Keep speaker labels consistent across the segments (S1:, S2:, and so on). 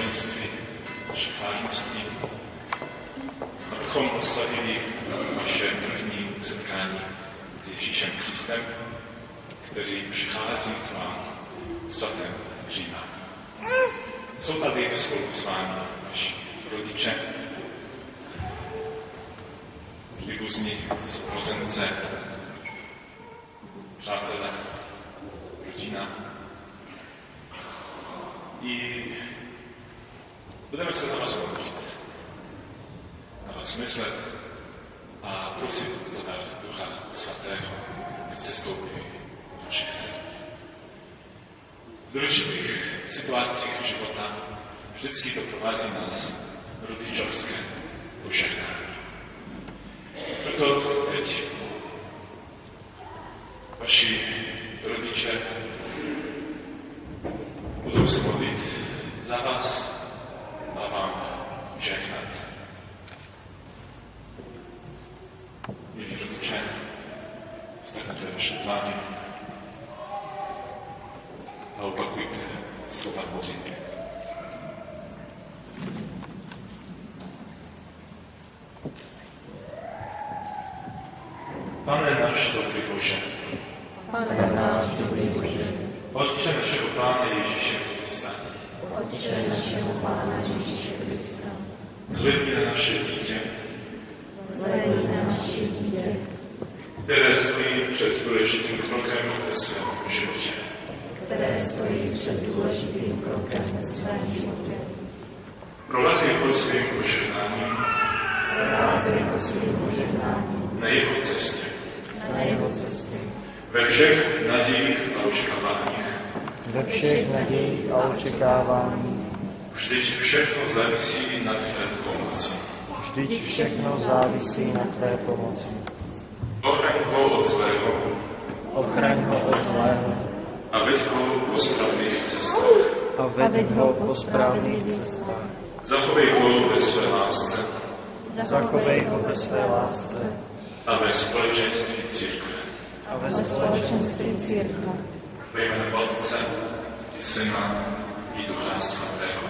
S1: tajemství našich vážností, abychom oslavili naše první setkání s Ježíšem Kristem, který přichází k vám svatém Říma. Jsou tady spolu s vámi naši rodiče, příbuzní, sourozence, přátelé, rodina. I budeme se na vás modlit, na vás myslet a prosit za dar Ducha Svatého, ať se stoupí do našich srdc. V důležitých situacích života vždycky doprovází nás rodičovské požehnání. Proto teď vaši rodiče budou se modlit za vás a vám žehnat. Milí rodiče, stáhněte vaše dláně a opakujte slova modlitby. Pane náš dobrý Bože,
S2: Pane náš dobrý Bože,
S1: Otče našeho Pána Ježíše Krista,
S2: Otče našeho Pána Ježíše Krista,
S1: zvedni na naše dítě,
S2: zhlédni na naše dítě,
S1: které stojí před důležitým krokem ve svém životě.
S2: které stojí před důležitým krokem ve svém životě.
S1: Provázej ho svým požehnáním
S2: Provázej ho svým požehnáním
S1: na jeho cestě,
S2: na jeho cestě.
S1: ve všech nadějích a očekáváních.
S3: Ve všech nadějích a očekáváních.
S1: Vždyť všechno závisí na tvé pomoci.
S3: Vždyť všechno závisí na tvé pomoci.
S1: Ochraň ho od zlého
S3: Ochraň ho od zlého
S1: a veď ho po správných cestách.
S3: a veď ho po správných cestách.
S1: Zachovej ho ve své lásce
S3: Zachovej ho ve své lásce
S1: a ve společenství církve.
S3: a ve
S2: Ve společenství církve.
S1: Ve jménu Otce i Syna i Ducha Svatého.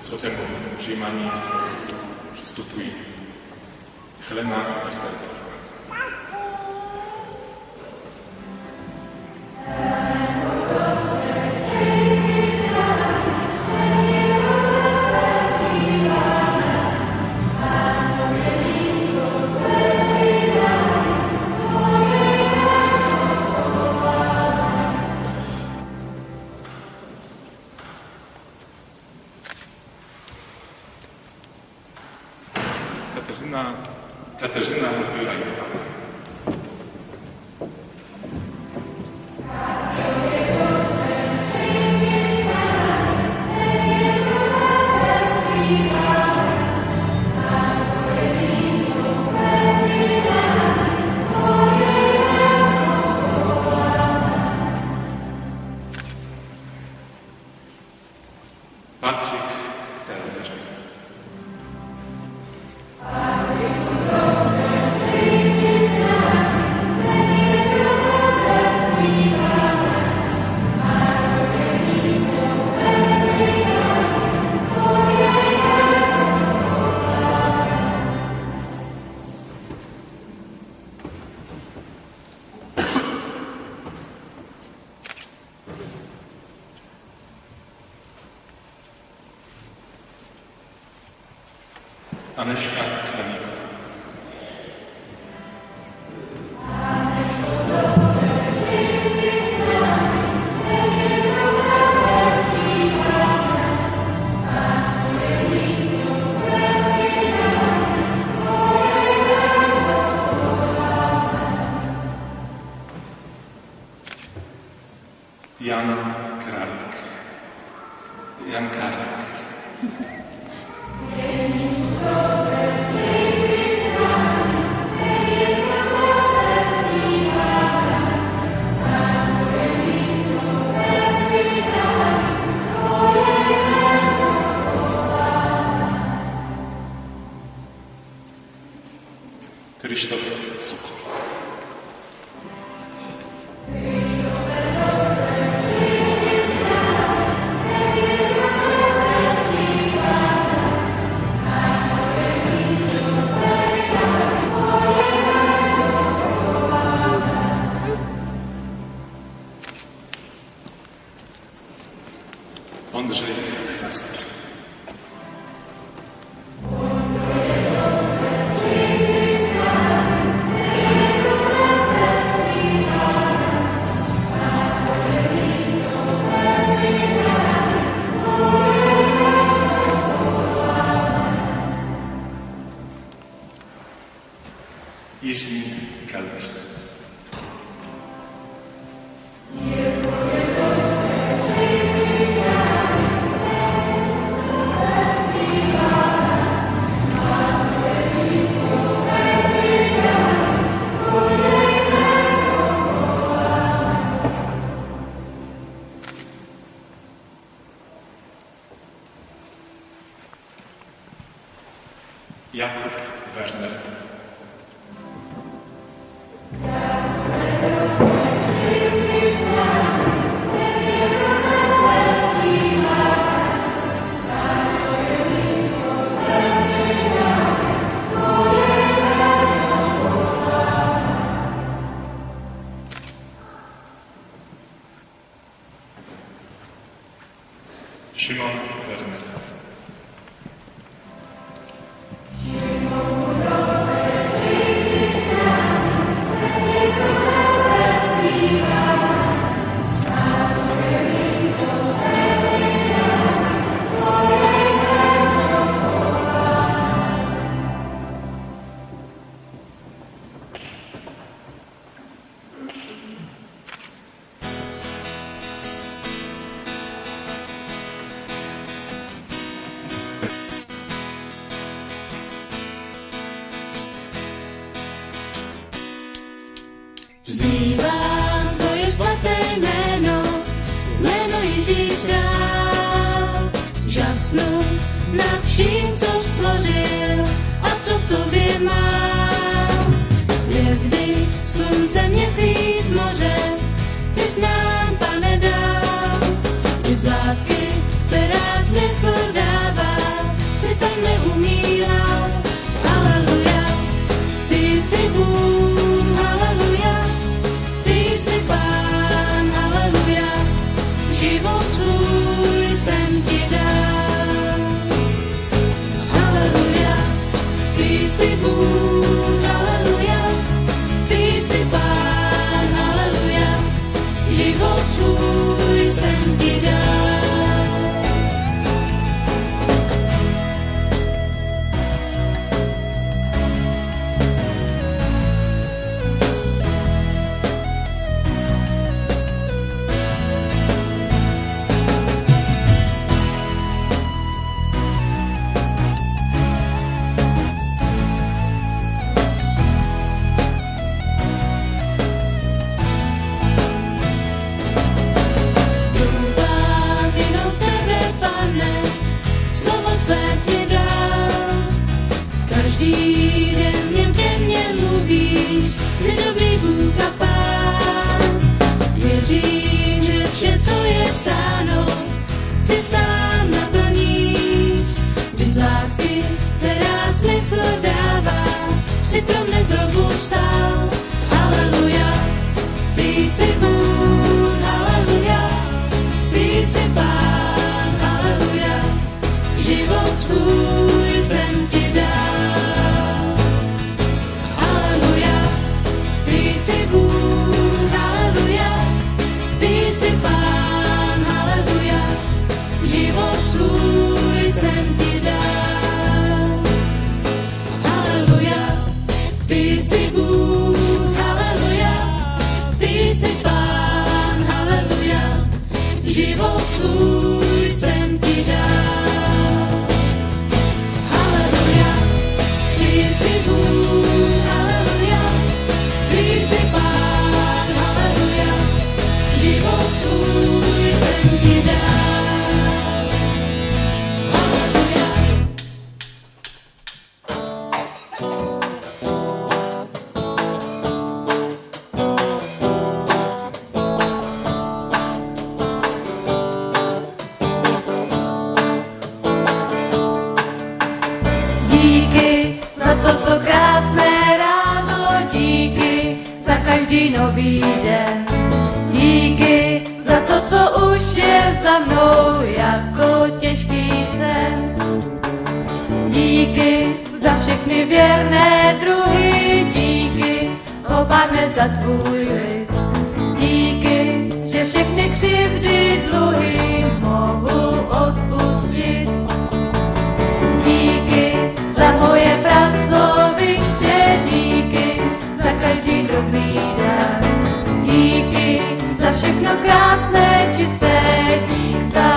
S1: Svatému přijímání přistupují Helena a Marta. Kateřina Hrajová. Patrik Telner. Aneška Kraníková. Jan Králik. Jan Kárlik. Krzysztof Sokol. Andrzej Chlastek. Jiří Kalbík. Jakub Werner. Szymon Werner.
S4: Vzývám tvoje svaté jméno, jméno Ježíš dál. Žasnu nad vším, co stvořil a co v tobě mám. Hvězdy, slunce, měsíc, moře, ty jsi nám, Pane, dal. Ty z lásky, která smysl dává, si se neumíral. Haleluja, ty jsi Bůh, haleluja, ty jsi Pán, haleluja, život svůj jsem ti dal. Haleluja, ty jsi Bůh, haleluja, ty jsi Pán, haleluja, život svůj jsem ti dal. život svůj jsem ti dal. Haleluja. Díky za toto krásné ráno, díky za každý nový den. Díky za to, co už je za mnou jako těžký sen. Díky za všechny věrné druhy, díky, o Pane, za tvůj lid. Díky, že všechny křivdy, dluhy mohu odpustit. Díky za moje pracoviště, díky za každý drobný dar. Díky za všechno krásné, čisté, dík za